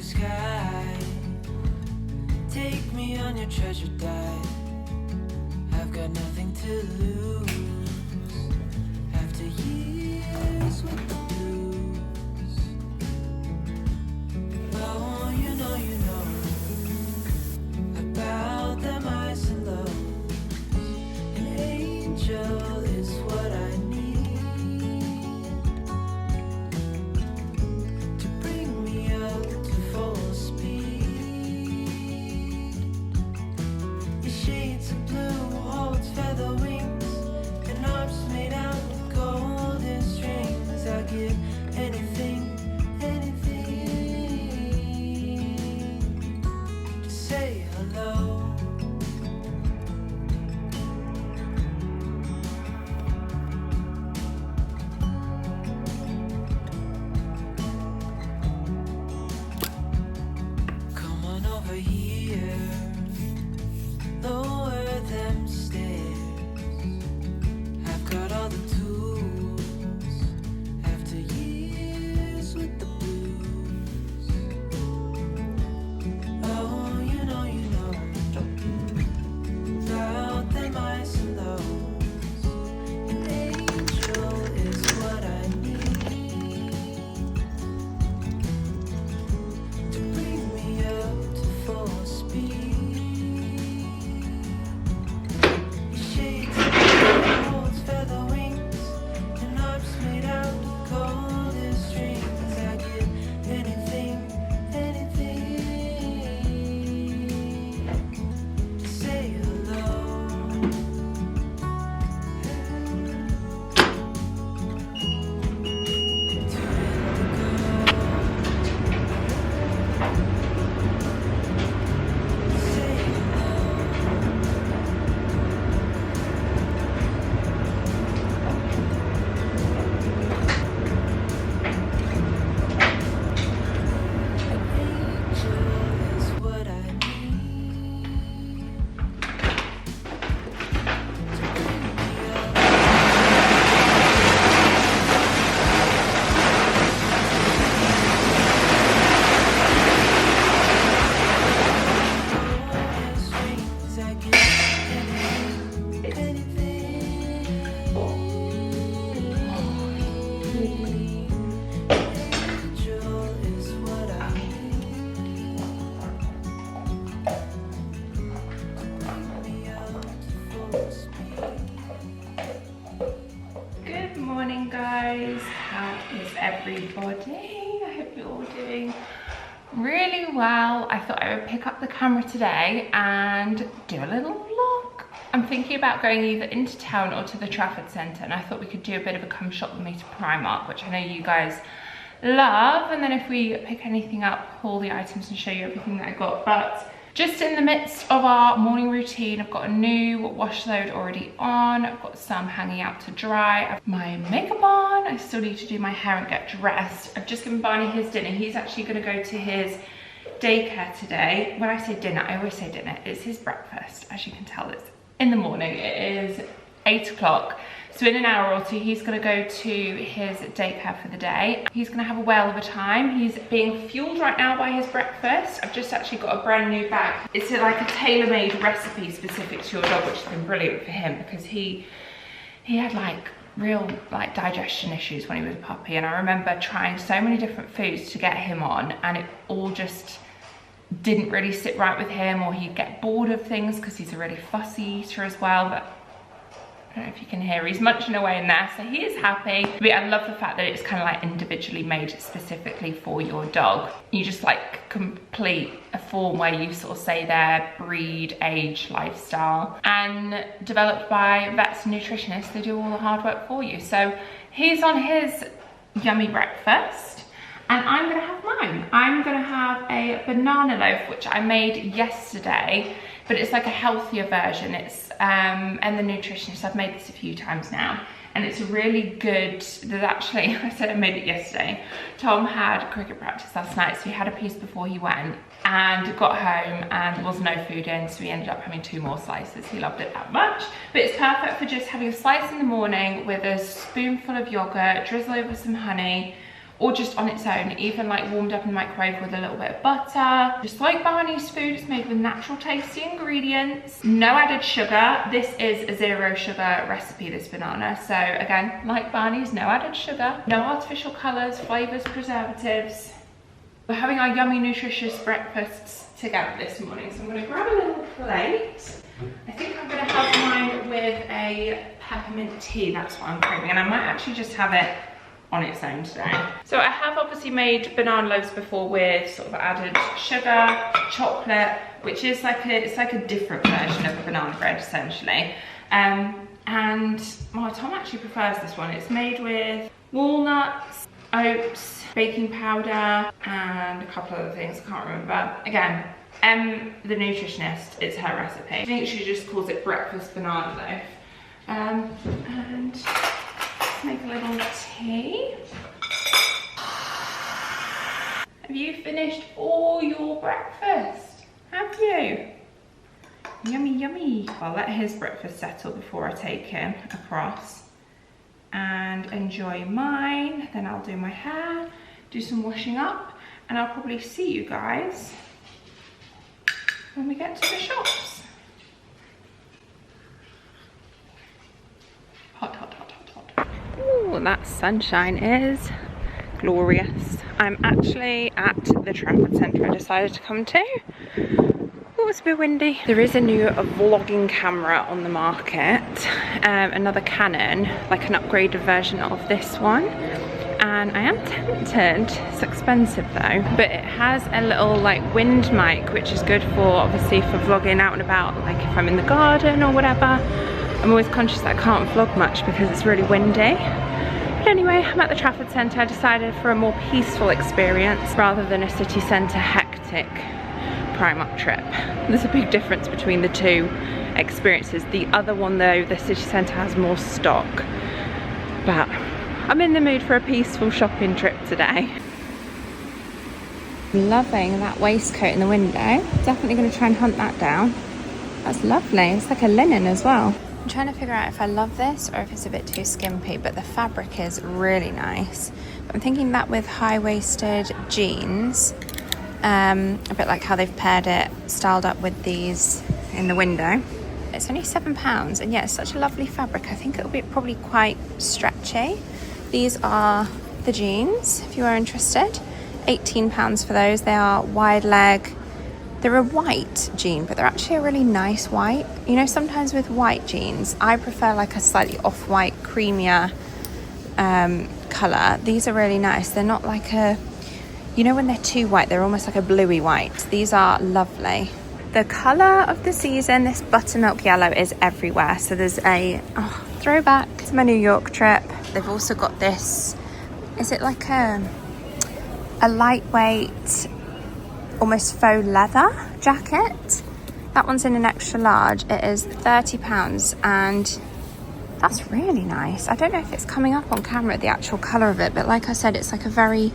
the sky. Take me on your treasure dive. I've got nothing to lose. After years with the blues. Oh, you know about them highs and lows. An angel is what I need to bring me up to full speed. The shades of blue holds feather wings and arms made out of golden strings. I'll give anything to say hello. Come on over here, lower them stairs. I've got all the tools. After years with the blues. Oh, you know about them highs and lows. An angel is what I need to bring me up to full speed. Shades of blue holds feather wings and arms made out of golden strings. I give anything to say hello. Good morning, guys. How is everybody? I hope you're all doing really well. I thought I would pick up the camera today and do a little vlog. I'm thinking about going either into town or to the Trafford Centre, and I thought we could do a bit of a come shop with me to Primark, which I know you guys love, and then if we pick anything up, haul the items and show you everything that I got. But just in the midst of our morning routine, I've got a new wash load already on. I've got some hanging out to dry. I've my makeup on. I still need to do my hair and get dressed. I've just given Barney his dinner. He's actually gonna go to his daycare today. When I say dinner, I always say dinner. It's his breakfast. As you can tell, it's in the morning. It is 8 o'clock. So in an hour or two, he's gonna go to his daycare for the day. He's gonna have a whale of a time. He's being fueled right now by his breakfast. I've just actually got a brand new bag. It's like a tailor-made recipe specific to your dog, which has been brilliant for him because he had like real like digestion issues when he was a puppy. And I remember trying so many different foods to get him on, and it all just didn't really sit right with him, or he'd get bored of things because he's a really fussy eater as well. But I don't know if you can hear, he's munching away in there, so he is happy. But I love the fact that it's kind of like individually made specifically for your dog. You just like complete a form where you sort of say their breed, age, lifestyle, and developed by vets and nutritionists. They do all the hard work for you. So he's on his yummy breakfast, and I'm gonna have mine. I'm gonna have a banana loaf, which I made yesterday, but it's like a healthier version. It's and the nutritionist, I've made this a few times now, and it's really good. There's actually, I said I made it yesterday. Tom had cricket practice last night, so he had a piece before he went and got home, and there was no food in, so he ended up having 2 more slices. He loved it that much. But it's perfect for just having a slice in the morning with a spoonful of yogurt, drizzle over some honey, or just on its own, even like warmed up in the microwave with a little bit of butter. Just like Barney's food, it's made with natural tasty ingredients, no added sugar. This is a 0 sugar recipe, this banana. So again, like Barney's, no added sugar, no artificial colors, flavors, preservatives. We're having our yummy, nutritious breakfasts together this morning. So I'm gonna grab a little plate. I think I'm gonna have mine with a peppermint tea. That's what I'm craving. And I might actually just have it on its own today. So I have obviously made banana loaves before with sort of added sugar, chocolate, which is like it's like a different version of a banana bread essentially. And well, Tom actually prefers this one. It's made with walnuts, oats, baking powder, and a couple other things, I can't remember. Again, the nutritionist, it's her recipe. I think she just calls it breakfast banana loaf. And make a little tea. Have you finished all your breakfast? Have you? Yummy, yummy. I'll let his breakfast settle before I take him across and enjoy mine. Then I'll do my hair, do some washing up, and I'll probably see you guys when we get to the shops. Hot, hot, hot, hot, hot. Ooh, that sunshine is glorious. I'm actually at the Trafford Centre I decided to come to. Oh, it's a bit windy. There is a new vlogging camera on the market, another Canon, like an upgraded version of this one. And I am tempted, it's expensive though, but it has a little like wind mic, which is good for obviously for vlogging out and about, like if I'm in the garden or whatever. I'm always conscious that I can't vlog much because it's really windy. But anyway, I'm at the Trafford Centre. I decided for a more peaceful experience rather than a city centre hectic Primark trip. There's a big difference between the two experiences. The other one though, the city centre has more stock, but I'm in the mood for a peaceful shopping trip today. Loving that waistcoat in the window. Definitely going to try and hunt that down. That's lovely. It's like a linen as well. I'm trying to figure out if I love this or if it's a bit too skimpy, but the fabric is really nice. But I'm thinking that with high-waisted jeans, a bit like how they've paired it, styled up with these in the window. It's only £7, and yeah, it's such a lovely fabric. I think it'll be probably quite stretchy. These are the jeans, if you are interested. £18 for those. They are wide leg. They're a white jean, but they're actually a really nice white. You know, sometimes with white jeans, I prefer like a slightly off-white, creamier colour. These are really nice. They're not like a, you know when they're too white, they're almost like a bluey white. These are lovely. The colour of the season, this buttermilk yellow, is everywhere. So there's a throwback to my New York trip. They've also got this, is it like a lightweight, almost faux leather jacket? That one's in an extra large. It is £30 and that's really nice. I don't know if it's coming up on camera, the actual colour of it, but like I said, it's like a very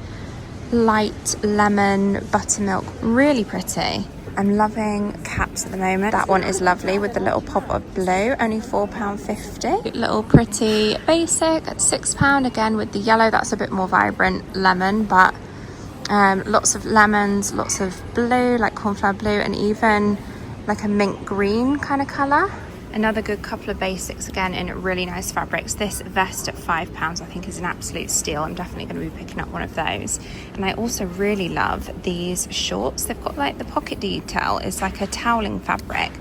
light lemon buttermilk, really pretty. I'm loving caps at the moment. That one is lovely with the little pop of blue, only £4.50. Little pretty basic at £6 again with the yellow. That's a bit more vibrant lemon, but lots of lemons, lots of blue, like cornflower blue, and even like a mint green kind of colour. Another good couple of basics again in really nice fabrics. This vest at £5 I think is an absolute steal. I'm definitely going to be picking up one of those. And I also really love these shorts. They've got like the pocket detail is like a toweling fabric,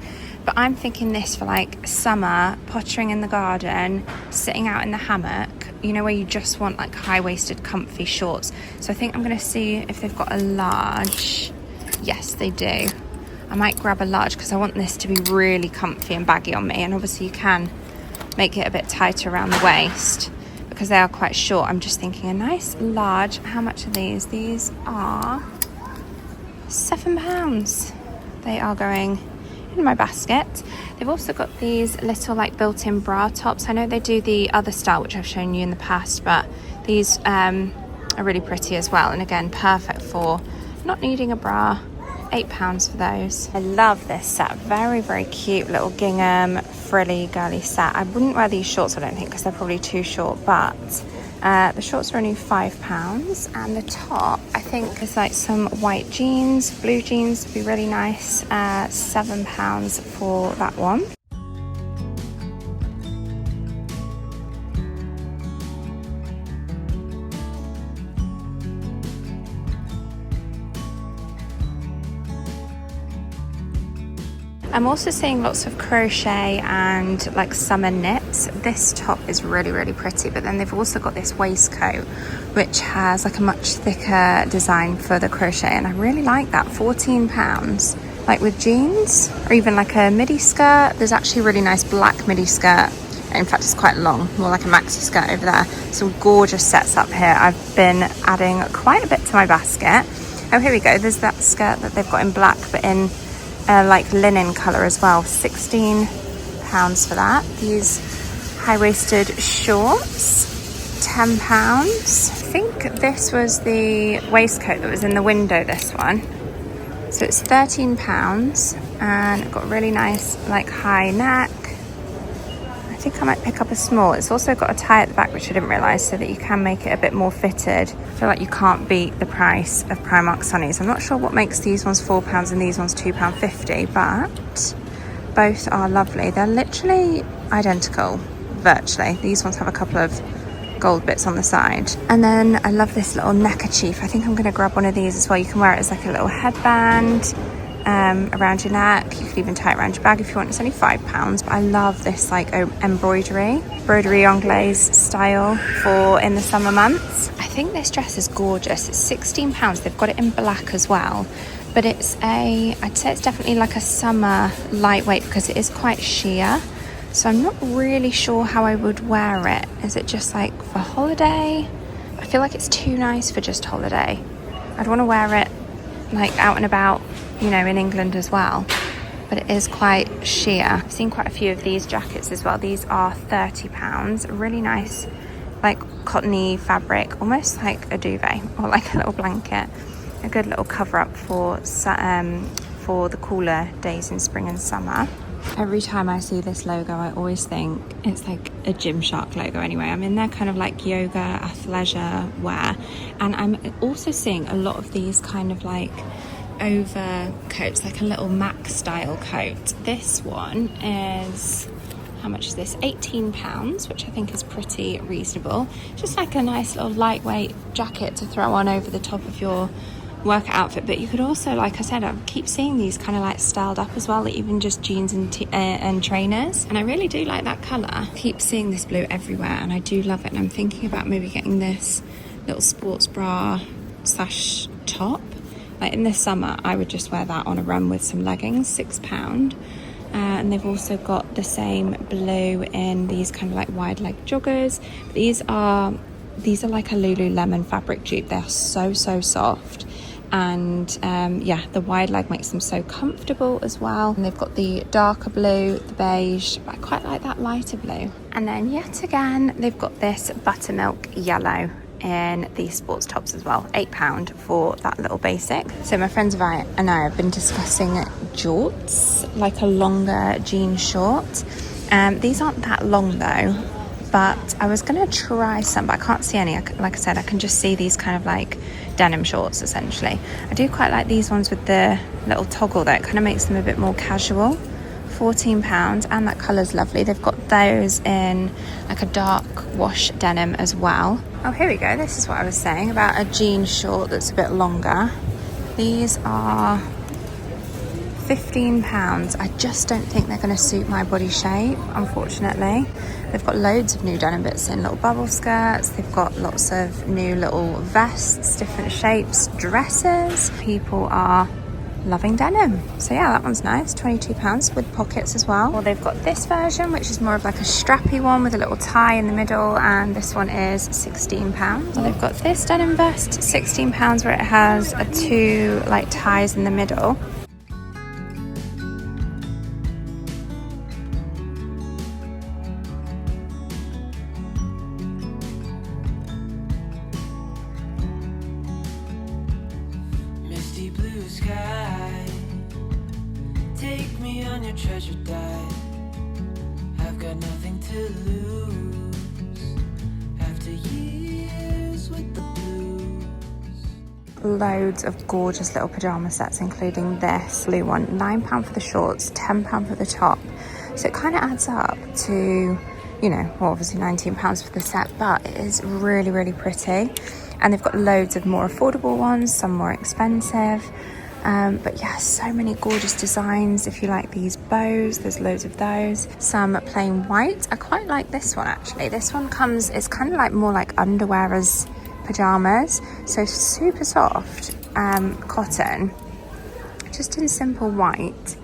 but I'm thinking this for like summer, pottering in the garden, sitting out in the hammock, you know, where you just want like high-waisted comfy shorts. So I think I'm going to see if they've got a large. Yes, they do. I might grab a large because I want this to be really comfy and baggy on me, and obviously you can make it a bit tighter around the waist because they are quite short. I'm just thinking a nice large. How much are these? These are £7. They are going in my basket. They've also got these little like built-in bra tops. I know they do the other style which I've shown you in the past, but these are really pretty as well, and again perfect for not needing a bra. £8 for those. I love this set. Very, very cute little gingham, frilly, girly set. I wouldn't wear these shorts, I don't think, because they're probably too short, but The shorts are only £5, and the top, I think, is like some white jeans, blue jeans would be really nice. £7 for that one. I'm also seeing lots of crochet and like summer knits. This top is really, really pretty, but then they've also got this waistcoat which has like a much thicker design for the crochet, and I really like that. £14, like with jeans or even like a midi skirt. There's actually a really nice black midi skirt. In fact, it's quite long, more like a maxi skirt over there. Some gorgeous sets up here. I've been adding quite a bit to my basket. Oh, here we go. There's that skirt that they've got in black, but in like linen colour as well. £16 for that. These high-waisted shorts, £10. I think this was the waistcoat that was in the window, this one. So it's £13, and it got really nice like high neck. I think I might pick up a small. It's also got a tie at the back, which I didn't realise, so that you can make it a bit more fitted. I feel like you can't beat the price of Primark sunnies. I'm not sure what makes these ones £4 and these ones £2.50, but both are lovely. They're literally identical, virtually. These ones have a couple of gold bits on the side. And then I love this little neckerchief. I think I'm going to grab one of these as well. You can wear it as like a little headband around your neck. You could even tie it around your bag if you want. It's only £5, but I love this like embroidery anglaise style for in the summer months. I think this dress is gorgeous. It's £16. They've got it in black as well, but I'd say it's definitely like a summer lightweight because it is quite sheer. So I'm not really sure how I would wear it. Is it just like for holiday? I feel like it's too nice for just holiday. I'd want to wear it like out and about, you know, in England as well, but it is quite sheer. I've seen quite a few of these jackets as well. These are £30. Really nice, like cottony fabric, almost like a duvet or like a little blanket. A good little cover up for the cooler days in spring and summer. Every time I see this logo, I always think it's like a Gymshark logo anyway. I'm in their kind of like yoga, athleisure wear. And I'm also seeing a lot of these kind of like overcoats, like a little Mac style coat. This one is, how much is this? £18, which I think is pretty reasonable. Just like a nice little lightweight jacket to throw on over the top of your workout outfit. But you could also, like I said, I keep seeing these kind of like styled up as well, like even just jeans and trainers, and I really do like that colour. I keep seeing this blue everywhere and I do love it, and I'm thinking about maybe getting this little sports bra slash top. Like in the summer I would just wear that on a run with some leggings. £6. And they've also got the same blue in these kind of like wide leg joggers. These are like a Lululemon fabric dupe. They're so soft. And yeah, the wide leg makes them so comfortable as well. And they've got the darker blue, the beige, but I quite like that lighter blue. And then yet again, they've got this buttermilk yellow in these sports tops as well. £8 for that little basic. So my friends and I have been discussing jorts, like a longer jean short. These aren't that long though, but I was gonna try some, but I can't see any. Like I said, I can just see these kind of like denim shorts essentially. I do quite like these ones with the little toggle though. It kind of makes them a bit more casual. £14, and that colour's lovely. They've got those in like a dark wash denim as well. Oh, here we go. This is what I was saying about a jean short that's a bit longer. These are £15. I just don't think they're going to suit my body shape, unfortunately. They've got loads of new denim bits in, little bubble skirts. They've got lots of new little vests, different shapes, dresses. People are loving denim. So yeah, that one's nice. £22 with pockets as well. Well, they've got this version, which is more of like a strappy one with a little tie in the middle, and this one is £16. Well, they've got this denim vest, £16, where it has two like ties in the middle. Misty blue sky, take me on your treasure dive. I've got nothing to lose after years. loads of gorgeous little pyjama sets, including this blue one. £9 for the shorts, £10 for the top. So it kind of adds up to, you know, well, obviously £19 for the set, but it is really, really pretty. And they've got loads of more affordable ones, some more expensive. But yeah, so many gorgeous designs. If you like these bows, there's loads of those. Some plain white. I quite like this one actually. This one it's kind of like more like underwear as pajamas. So super soft cotton, just in simple white.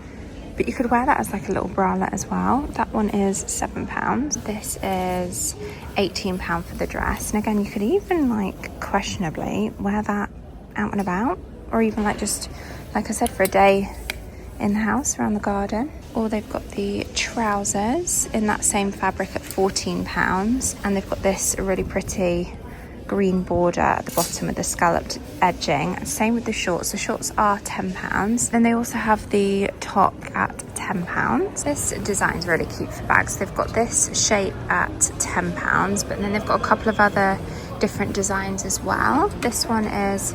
But you could wear that as like a little bralette as well. That one is £7. This is £18 for the dress. And again, you could even like questionably wear that out and about, or even like just, like I said, for a day in the house around the garden. Or they've got the trousers in that same fabric at £14. And they've got this really pretty green border at the bottom with the scalloped edging. Same with the shorts. The shorts are £10. Then they also have the top at £10. This design's really cute for bags. They've got this shape at £10, but then they've got a couple of other different designs as well. This one is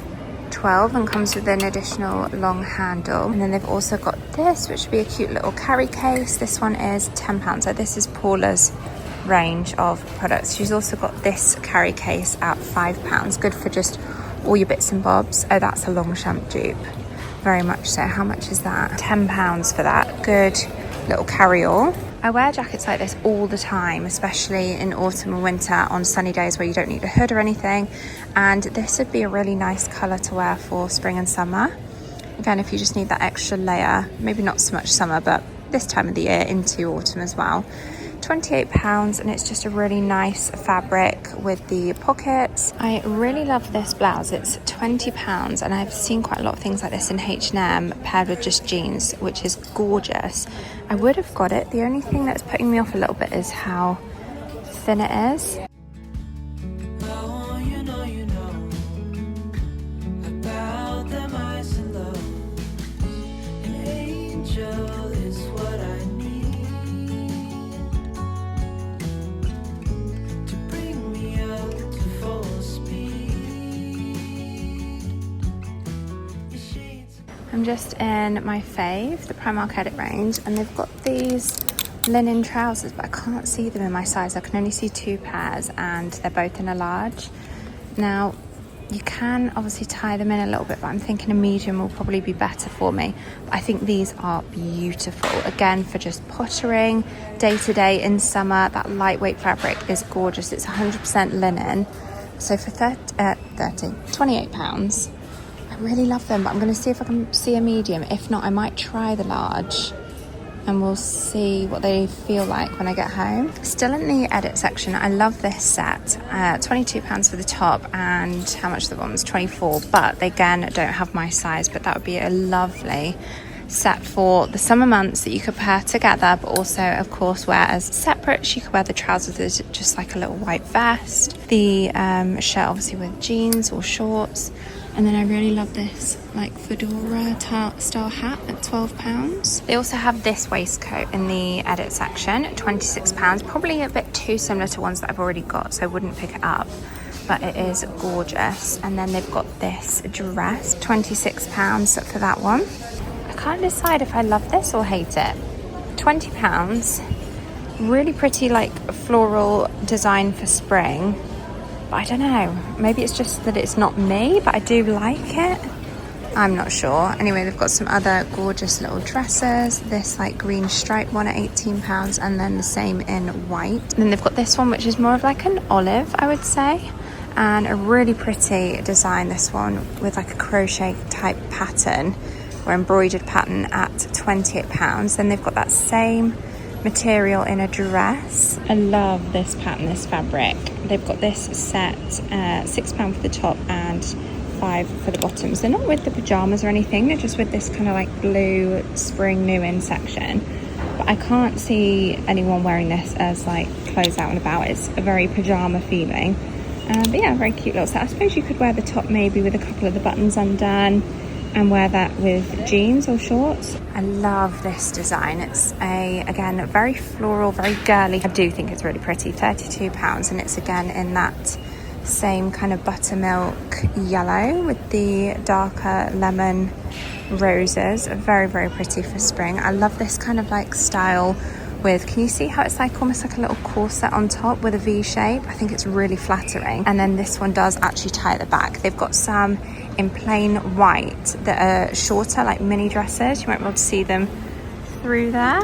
£12 and comes with an additional long handle. And then they've also got this, which would be a cute little carry case. This one is £10. So this is Paula's range of products. She's also got this carry case at £5. Good for just all your bits and bobs. Oh, that's a Longchamp dupe. Very much so. How much is that? £10 for that. Good little carry-all. I wear jackets like this all the time, especially in autumn and winter on sunny days where you don't need a hood or anything. And this would be a really nice colour to wear for spring and summer. Again, if you just need that extra layer, maybe not so much summer, but this time of the year into autumn as well. £28, and it's just a really nice fabric with the pockets. I really love this blouse. It's £20, and I've seen quite a lot of things like this in H&M paired with just jeans, which is gorgeous. I would have got it. The only thing that's putting me off a little bit is how thin it is. Oh, you know about them eyes and love. An angel is what I need to bring me up to full speed. Your shades. I'm just in my fave, the Primark Edit range, and they've got these linen trousers, but I can't see them in my size. I can only see 2 pairs, and they're both in a large. Now, you can obviously tie them in a little bit, but I'm thinking a medium will probably be better for me. But I think these are beautiful. Again, for just pottering, day to day in summer, that lightweight fabric is gorgeous. It's 100% linen. So for £28, I really love them, but I'm going to see if I can see a medium. If not, I might try the large, and we'll see what they feel like when I get home. Still in the edit section, I love this set. £22 for the top, and how much the bottom was? £24, but they again don't have my size, but that would be a lovely set for the summer months that you could pair together, but also of course wear as separates. You could wear the trousers as just like a little white vest, the shirt obviously with jeans or shorts. And then I really love this like fedora style hat at £12. They also have this waistcoat in the edit section at £26. Probably a bit too similar to ones that I've already got, so I wouldn't pick it up. But it is gorgeous. And then they've got this dress, £26 for that one. I can't decide if I love this or hate it. £20. Really pretty like floral design for spring. But I don't know, maybe it's just that it's not me, but I do like it. I'm not sure. Anyway, they've got some other gorgeous little dresses. This like green striped one at £18, and then the same in white. And then they've got this one, which is more of like an olive, I would say. And a really pretty design, this one, with like a crochet type pattern or embroidered pattern at £28. Then they've got that same material in a dress. I love this pattern, this fabric. They've got this set, £6 for the top and £5 for the bottoms. They're not with the pajamas or anything, they're just with this kind of like blue spring new in section. But I can't see anyone wearing this as like clothes out and about. It's a very pajama feeling. But yeah, very cute little set. I suppose you could wear the top maybe with a couple of the buttons undone, and wear that with jeans or shorts. I love this design. It's again, very floral, very girly. I do think it's really pretty. £32, and it's again in that Same kind of buttermilk yellow with the darker lemon roses. Very, very pretty for spring. I love this kind of like style with, can you see how it's like almost like a little corset on top with a V shape? I think it's really flattering. And then this one does actually tie at the back. They've got some in plain white that are shorter, like mini dresses. You might be able to see them through there.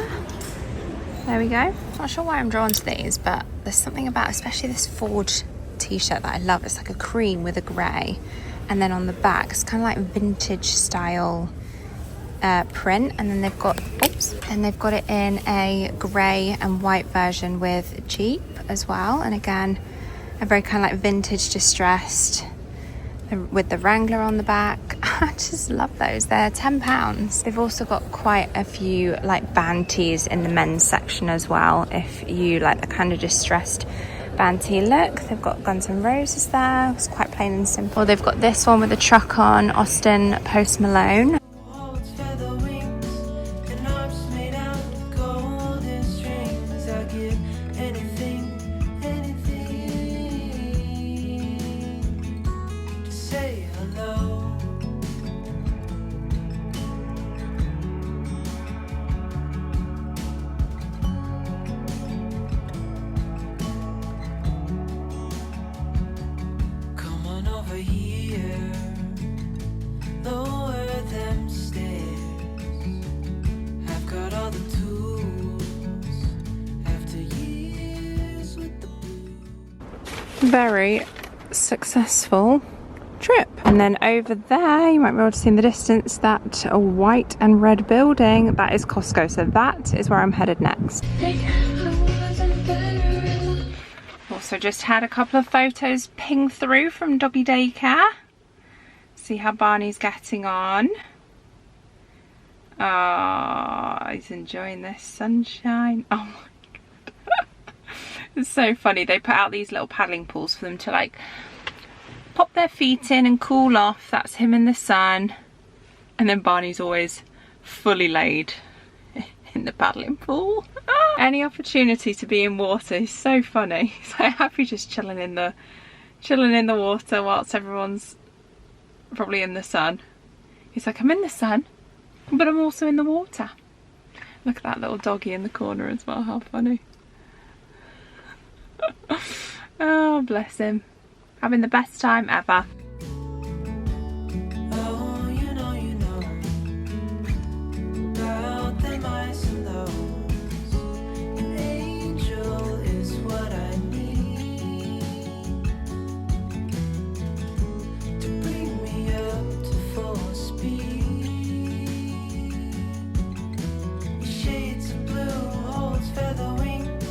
There we go. Not sure why I'm drawn to these, but there's something about especially this forge t-shirt that I love. It's like a cream with a grey, and then on the back it's kind of like vintage style print, and then they've got it in a grey and white version with Jeep as well, and again a very kind of like vintage distressed with the Wrangler on the back. I just love those. They're £10. They've also got quite a few like band tees in the men's section as well, if you like the kind of distressed band tee look. They've got Guns N' Roses there. It's quite plain and simple. They've got this one with a truck on, Austin Post Malone. Very successful trip. And then over there you might be able to see in the distance that a white and red building. That is Costco, so that is where I'm headed next. Also just had a couple of photos ping through from doggy daycare. See how Barney's getting on. Oh, he's enjoying this sunshine. Oh my. It's so funny. They put out these little paddling pools for them to like pop their feet in and cool off. That's him in the sun. And then Barney's always fully laid in the paddling pool. Any opportunity to be in water is so funny. He's so happy just chilling in the water whilst everyone's probably in the sun. He's like, I'm in the sun, but I'm also in the water. Look at that little doggy in the corner as well. How funny. Oh, bless him. Having the best time ever. Oh, you know about them highs and lows. An angel is what I need to bring me up to full speed. Your shades of blue holds feather wings,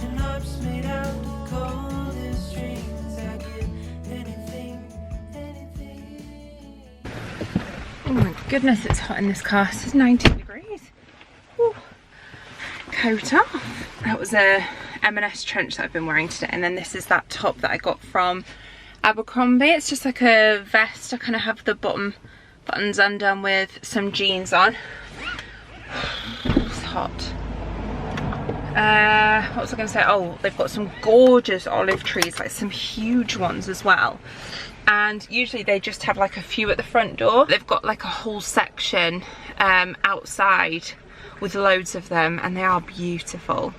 and arms made out of golden strings. I give anything. Oh my goodness, it's hot in this car. It's 19 degrees. Ooh. Coat off. That was a M&S trench that I've been wearing today, and then this is that top that I got from Abercrombie. It's just like a vest. I kind of have the bottom buttons undone with some jeans on. It's hot. What was I going to say? Oh, they've got some gorgeous olive trees, like some huge ones as well. And usually they just have like a few at the front door. They've got like a whole section outside with loads of them, and they are beautiful.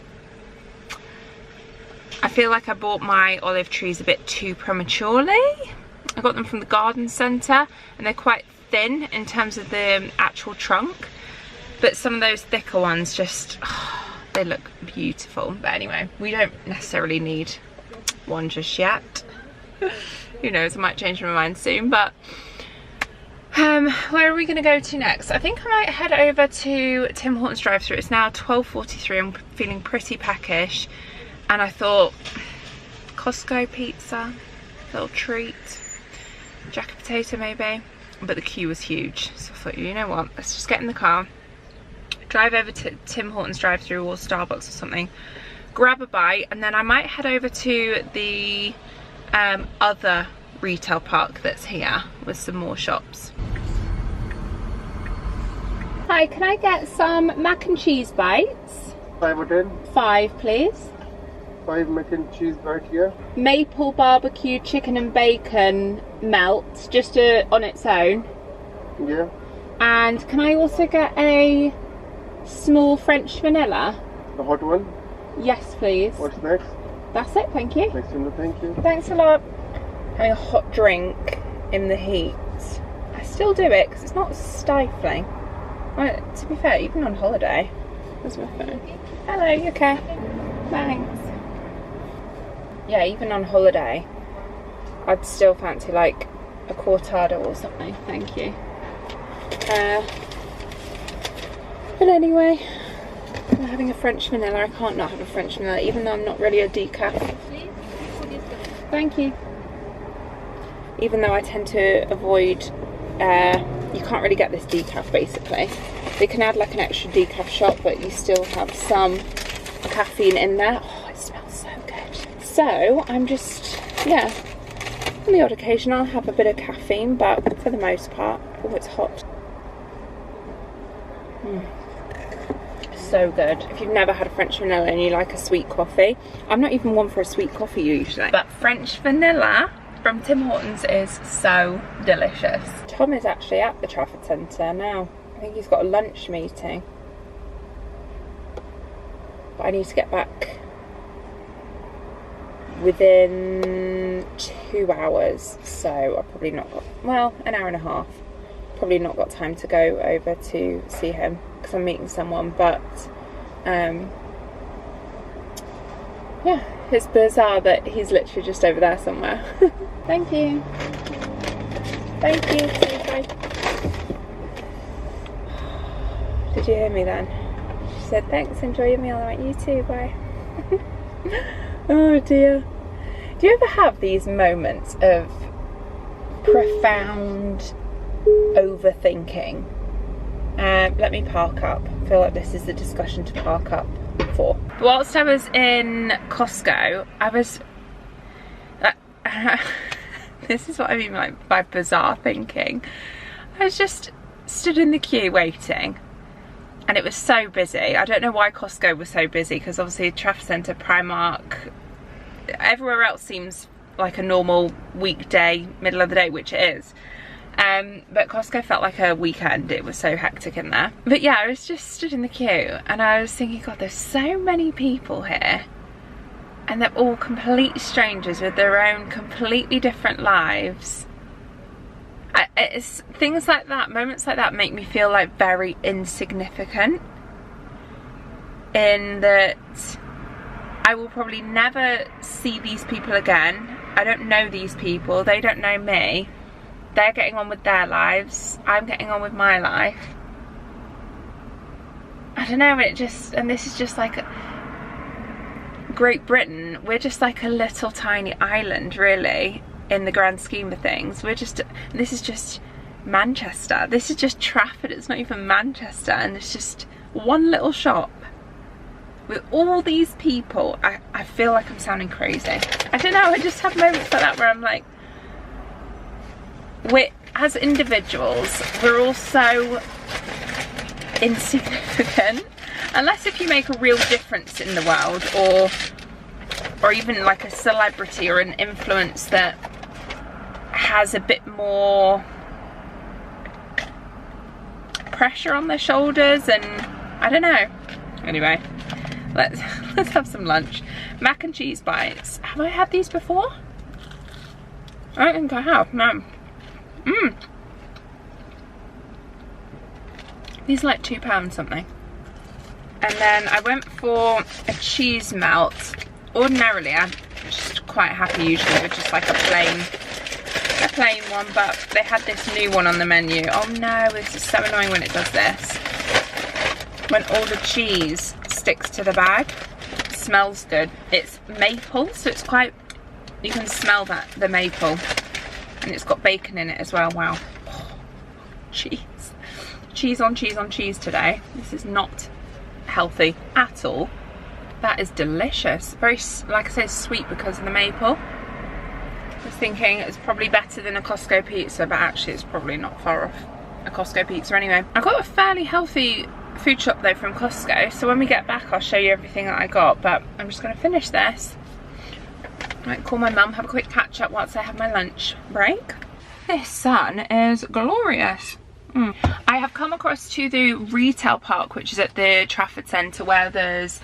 I feel like I bought my olive trees a bit too prematurely. I got them from the garden centre, and they're quite thin in terms of the actual trunk. But some of those thicker ones just, they look beautiful. But anyway, we don't necessarily need one just yet. Who knows, I might change my mind soon. But where are we going to go to next? I think I might head over to Tim Hortons drive-thru. It's now 12:43. I'm feeling pretty peckish, and I thought Costco pizza, little treat, jacket potato maybe. But the queue was huge, so I thought, you know what, let's just get in the car, drive over to Tim Hortons drive-thru or Starbucks or something, grab a bite, and then I might head over to the other retail park that's here with some more shops. Hi, can I get some mac and cheese bites? 5 or 10? 5 please. 5 mac and cheese right here. Maple barbecue chicken and bacon melt, just on its own. Yeah. And can I also get a small French vanilla? The hot one? Yes, please. What's next? That's it, thank you. Next one, thank you. Thanks a lot. Having a hot drink in the heat. I still do it because it's not stifling. Well, to be fair, even on holiday. Where's my phone? Hello, you okay? Thanks. Yeah, even on holiday, I'd still fancy like a cortado or something. Thank you. But anyway, I'm having a French vanilla. I can't not have a French vanilla, even though I'm not really a decaf. Thank you. Even though I tend to avoid, you can't really get this decaf basically. They can add like an extra decaf shot, but you still have some caffeine in there. Oh, it smells so good. So I'm just, yeah, on the odd occasion I'll have a bit of caffeine, but for the most part, oh, it's hot. So good. If you've never had a French vanilla and you like a sweet coffee, I'm not even one for a sweet coffee usually, but French vanilla from Tim Hortons is so delicious. Tom is actually at the Trafford Centre now. I think he's got a lunch meeting, but I need to get back within 2 hours, so I've probably not got, well, an hour and a half. Probably not got time to go over to see him because I'm meeting someone, but yeah, it's bizarre that he's literally just over there somewhere. Thank you. Thank you. Bye. Did you hear me then? She said, thanks, enjoy your meal. I went, you too, bye. Oh dear. Do you ever have these moments of profound overthinking? Let me park up. I feel like this is the discussion to park up for. Whilst I was in Costco, I was this is what I mean like by bizarre thinking. I was just stood in the queue waiting, and it was so busy. I don't know why Costco was so busy, because obviously Trafford Centre, Primark, everywhere else seems like a normal weekday, middle of the day, which it is. But Costco felt like a weekend. It was so hectic in there. But yeah, I was just stood in the queue and I was thinking, God, there's so many people here and they're all complete strangers with their own completely different lives. It's things like that, moments like that make me feel like very insignificant, in that I will probably never see these people again. I don't know these people, they don't know me. They're getting on with their lives, I'm getting on with my life. I don't know, and this is just like Great Britain. We're just like a little tiny island, really, in the grand scheme of things. This is just Manchester. This is just Trafford, it's not even Manchester, and it's just one little shop with all these people. I feel like I'm sounding crazy. I don't know, I just have moments like that where I'm like, as individuals, we're all so insignificant, unless if you make a real difference in the world, or even like a celebrity or an influence that has a bit more pressure on their shoulders, and I don't know. Anyway, let's have some lunch. Mac and cheese bites. Have I had these before? I don't think I have, no. These are like £2 something. And then I went for a cheese melt. Ordinarily I'm just quite happy usually with just like a plain one, but they had this new one on the menu. Oh no, this is so annoying when it does this. When all the cheese sticks to the bag. It smells good. It's maple, so it's quite, you can smell that, the maple. And it's got bacon in it as well. Wow. Oh, cheese. Cheese on cheese on cheese today. This is not healthy at all. That is delicious. Very, like I said, sweet because of the maple. I was thinking it's probably better than a Costco pizza, but actually it's probably not far off a Costco pizza anyway. I got a fairly healthy food shop though from Costco, so when we get back I'll show you everything that I got, but I'm just going to finish this. Right, call my mum, have a quick catch up whilst I have my lunch break. This sun is glorious. I have come across to the retail park, which is at the Trafford Centre, where there's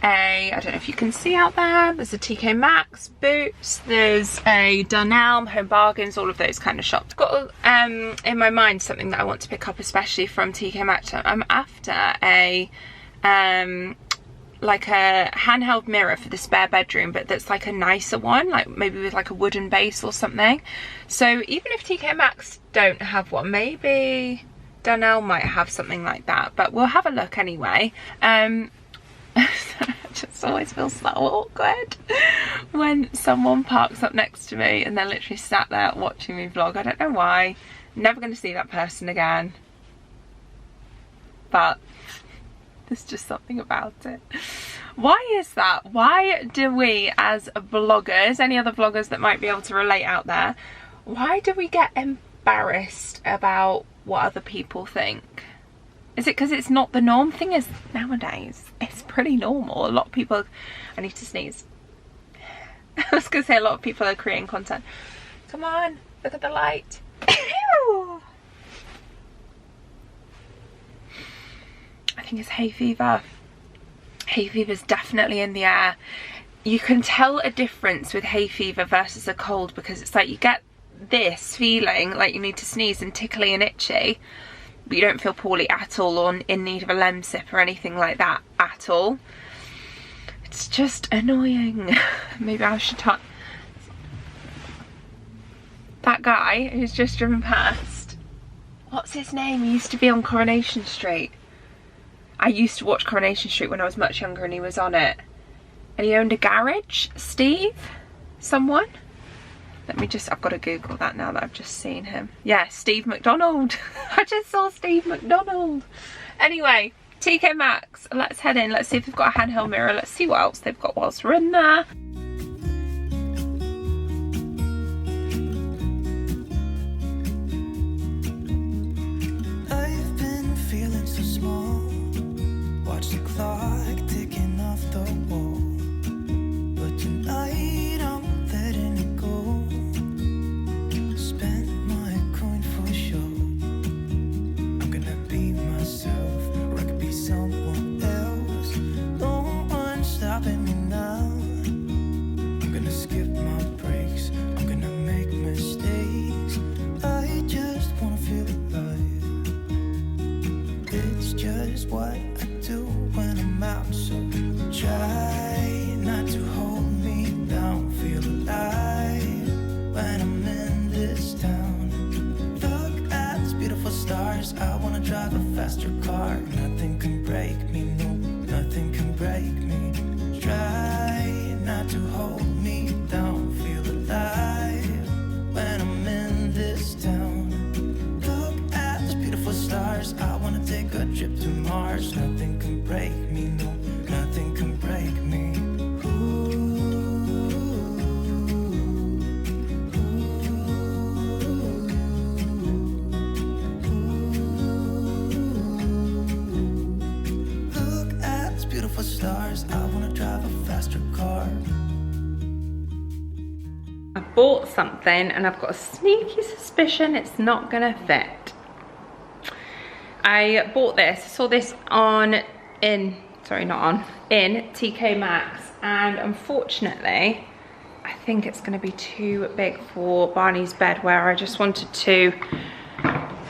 I don't know if you can see out there, there's a TK Maxx, Boots, there's a Dunelm, Home Bargains, all of those kind of shops. I've got in my mind something that I want to pick up, especially from TK Maxx. I'm after a like a handheld mirror for the spare bedroom, but that's like a nicer one, like maybe with like a wooden base or something. So even if TK Maxx don't have one, maybe Dunelm might have something like that, but we'll have a look anyway. It just always feels so awkward when someone parks up next to me and they're literally sat there watching me vlog. I don't know why. Never going to see that person again, but there's just something about it. Why is that? Why do we as vloggers, any other vloggers that might be able to relate out there, why do we get embarrassed about what other people think? Is it because it's not the norm? Thing is, nowadays it's pretty normal. A lot of people, I need to sneeze. I was gonna say a lot of people are creating content. Come on, look at the light. Ew. I think it's hay fever. Hay fever's definitely in the air. You can tell a difference with hay fever versus a cold, because it's like you get this feeling like you need to sneeze and tickly and itchy, but you don't feel poorly at all or in need of a Lemsip or anything like that at all. It's just annoying. Maybe I should talk. That guy who's just driven past, what's his name? He used to be on Coronation Street. I used to watch Coronation Street when I was much younger and he was on it. And he owned a garage. Steve? Someone? Let me just, I've got to Google that now that I've just seen him. Yeah, Steve McDonald. I just saw Steve McDonald. Anyway, TK Maxx. Let's head in. Let's see if they've got a handheld mirror. Let's see what else they've got whilst we're in there. I've been feeling so small. Watch the clock ticking off the wall. But tonight I'm letting it go. Spent my coin for sure. I'm gonna be myself, or I could be someone else. No one's stopping me now. I'm gonna skip my breaks. I'm gonna make mistakes. I just wanna feel alive. It's just what I do when I'm out, so try not to hold me down. Feel alive when I'm in this town. Look at these beautiful stars. I wanna drive a faster car. Nothing can break me, no, nothing can break me. Try not to hold me down. Feel alive when I'm in this town. Look at these beautiful stars. I wanna take a trip to Mars. Nothing can break me, no, nothing can break me. Look at these beautiful stars. I wanna drive a faster car. I bought something and I've got a sneaky suspicion it's not gonna fit. I bought this, I saw this in TK Maxx, and unfortunately I think it's going to be too big for Barney's bed, where I just wanted to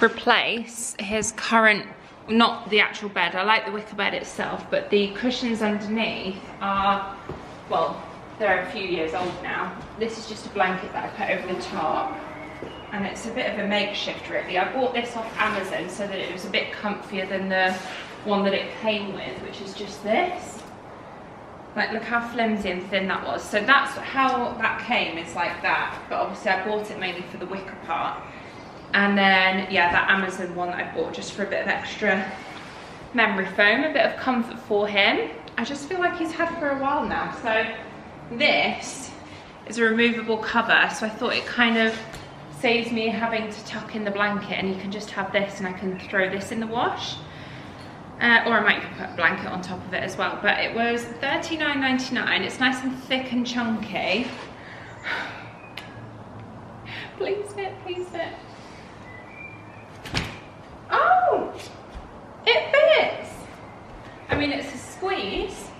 replace his current, not the actual bed, I like the wicker bed itself, but the cushions underneath are, well, they're a few years old now. This is just a blanket that I put over the top, and it's a bit of a makeshift really. I bought this off Amazon so that it was a bit comfier than the one that it came with, which is just this. Like, look how flimsy and thin that was. So that's how that came, it's like that. But obviously I bought it mainly for the wicker part. And then, yeah, that Amazon one that I bought just for a bit of extra memory foam, a bit of comfort for him. I just feel like he's had for a while now. So this is a removable cover, so I thought it kind of saves me having to tuck in the blanket, and you can just have this and I can throw this in the wash. Or I might put a blanket on top of it as well. But it was $39.99. It's nice and thick and chunky. Please fit, please fit. Oh! It fits! I mean, it's a squeeze,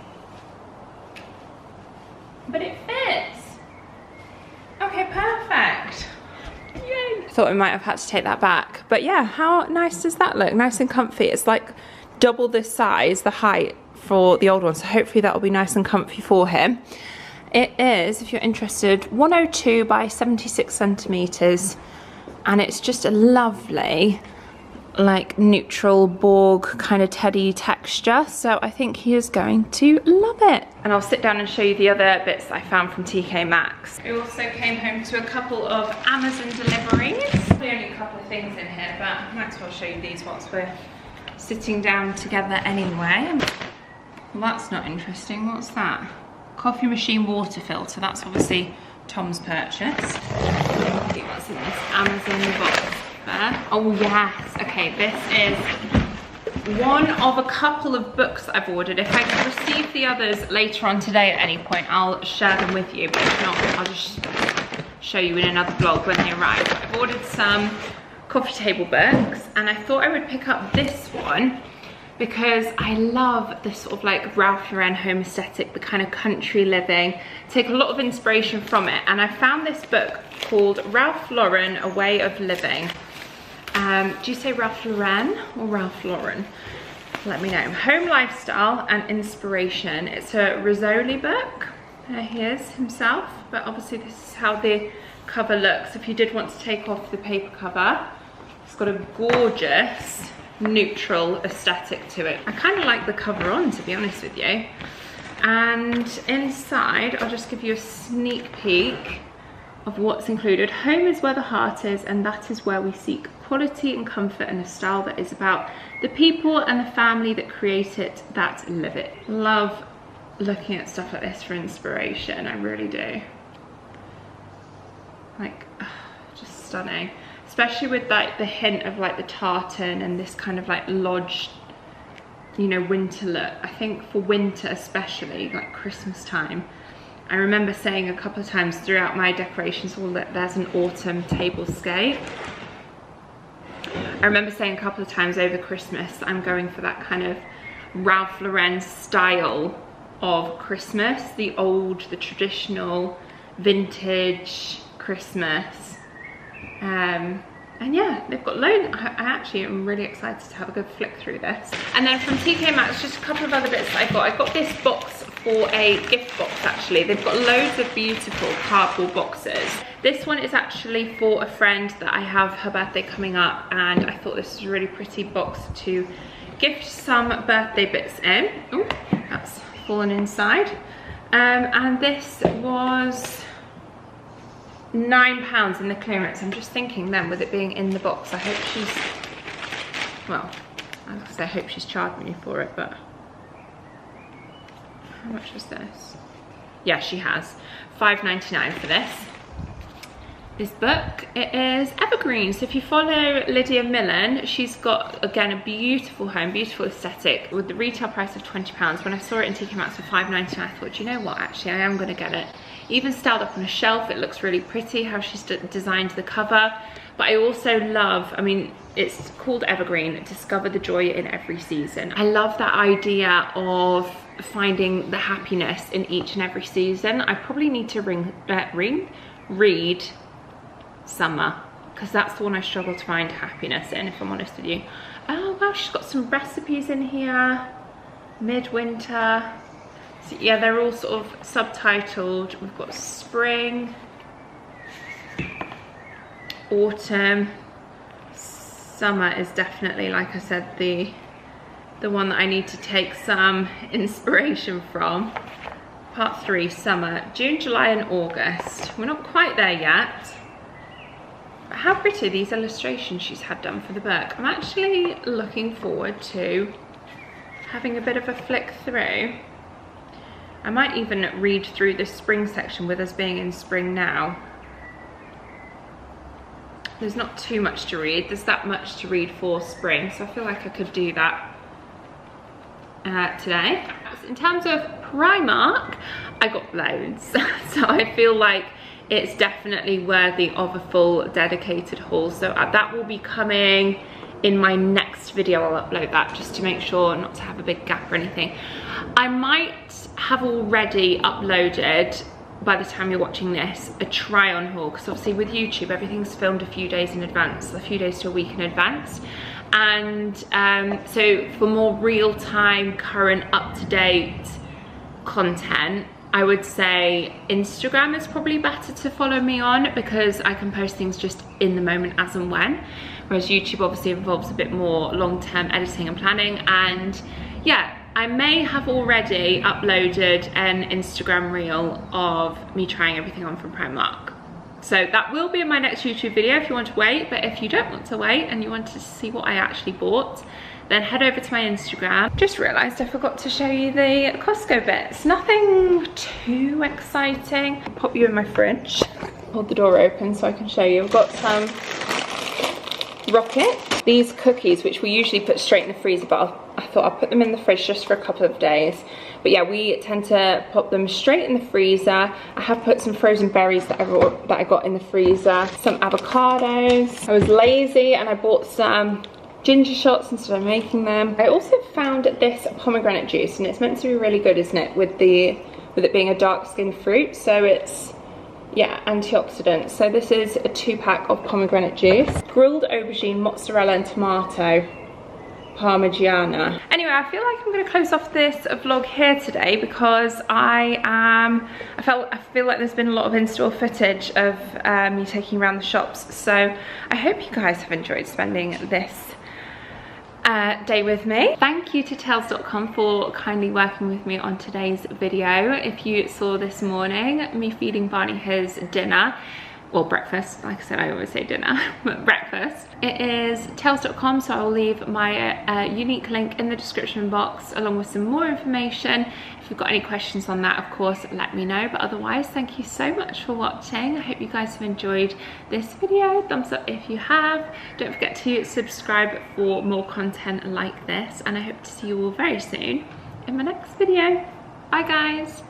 but it fits. Okay, perfect. Yay! Thought we might have had to take that back. But yeah, how nice does that look? Nice and comfy. It's like double this size, the height for the old one. So hopefully that will be nice and comfy for him. It is, if you're interested, 102 by 76 centimeters. And it's just a lovely, like neutral Borg kind of teddy texture. So I think he is going to love it. And I'll sit down and show you the other bits that I found from TK Maxx. We also came home to a couple of Amazon deliveries. Probably only a couple of things in here, but I might as well show you these once we're sitting down together anyway. Well, that's not interesting. What's that? Coffee machine water filter. That's obviously Tom's purchase. Let's see what's in this Amazon box there. Oh yes, okay, this is one of a couple of books that I've ordered. If I can receive the others later on today at any point, I'll share them with you, but if not, I'll just show you in another vlog when they arrive. I've ordered some coffee table books, and I thought I would pick up this one because I love this sort of like Ralph Lauren home aesthetic, the kind of country living. Take a lot of inspiration from it, and I found this book called Ralph Lauren, A Way of Living. Do you say Ralph Lauren or Ralph Lauren? Let me know. Home lifestyle and inspiration. It's a Rizzoli book. There he is himself, but obviously this is how the cover looks. If you did want to take off the paper cover, it's got a gorgeous neutral aesthetic to it. I kind of like the cover on, to be honest with you. And inside, I'll just give you a sneak peek of what's included. Home is where the heart is, and that is where we seek quality and comfort in a style that is about the people and the family that create it, that live it. Love looking at stuff like this for inspiration, I really do. Like, just stunning. Especially with like the hint of like the tartan and this kind of like lodged, you know, winter look. I think for winter especially, like Christmas time, I remember saying a couple of times throughout my decorations, well, there's an autumn tablescape. I remember saying a couple of times over Christmas, I'm going for that kind of Ralph Lauren style of Christmas, the old, the traditional, vintage Christmas. And yeah, they've got loads. I actually am really excited to have a good flick through this. And then from TK Maxx, just a couple of other bits that I got. I got this box for a gift box actually. They've got loads of beautiful cardboard boxes. This one is actually for a friend that I have her birthday coming up, and I thought this was a really pretty box to gift some birthday bits in. Oh, that's fallen inside. And this was £9 in the clearance. I'm just thinking then, with it being in the box, I hope she's, well, I was gonna say I hope she's charged me for it, but how much was this? Yeah, she has. £5.99 for this. This book, it is evergreen. So if you follow Lydia Millen, she's got, again, a beautiful home, beautiful aesthetic with the retail price of £20. When I saw it in TK Maxx for £5.99, I thought, you know what, actually I am gonna get it. Even styled up on a shelf, it looks really pretty how she's designed the cover. But I also love, I mean, it's called Evergreen, discover the joy in every season. I love that idea of finding the happiness in each and every season. I probably need to read summer, because that's the one I struggle to find happiness in, if I'm honest with you. Oh wow, she's got some recipes in here. Midwinter. So yeah, they're all sort of subtitled. We've got spring, autumn, summer is definitely, like I said, the one that I need to take some inspiration from. Part 3, summer, June, July and August. We're not quite there yet. But how pretty these illustrations she's had done for the book. I'm actually looking forward to having a bit of a flick through. I might even read through the spring section with us being in spring now. There's not too much to read. There's that much to read for spring, so I feel like I could do that today. In terms of Primark, I got loads. So I feel like it's definitely worthy of a full dedicated haul. So that will be coming in my next video. I'll upload that just to make sure not to have a big gap or anything. I might have already uploaded, by the time you're watching this, a try on haul, because obviously with YouTube everything's filmed a few days in advance, a few days to a week in advance. And so for more real-time, current, up-to-date content, I would say Instagram is probably better to follow me on, because I can post things just in the moment as and when, whereas YouTube obviously involves a bit more long-term editing and planning. And yeah, I may have already uploaded an Instagram reel of me trying everything on from Primark. So that will be in my next YouTube video if you want to wait. But if you don't want to wait and you want to see what I actually bought, then head over to my Instagram. Just realised I forgot to show you the Costco bits. Nothing too exciting. I'll pop you in my fridge. Hold the door open so I can show you. I've got some Rocket. These cookies, which we usually put straight in the freezer, but I thought I'd put them in the fridge just for a couple of days. But yeah, we tend to pop them straight in the freezer. I have put some frozen berries that I got in the freezer, some avocados. I was lazy and I bought some ginger shots instead of making them. I also found this pomegranate juice, and it's meant to be really good, isn't it, with it being a dark skinned fruit. So it's, yeah, antioxidant. So this is a 2-pack of pomegranate juice. Grilled aubergine, mozzarella and tomato parmigiana. Anyway, I feel like I'm going to close off this vlog here today, because I feel like there's been a lot of in-store footage of me taking around the shops. So I hope you guys have enjoyed spending this day with me. Thank you to Tails.com for kindly working with me on today's video. If you saw this morning me feeding Barney his dinner, or breakfast, like I said, I always say dinner, but breakfast. It is Tails.com, so I'll leave my unique link in the description box along with some more information. If you've got any questions on that, of course, let me know. But otherwise, thank you so much for watching. I hope you guys have enjoyed this video. Thumbs up if you have. Don't forget to subscribe for more content like this, and I hope to see you all very soon in my next video. Bye guys.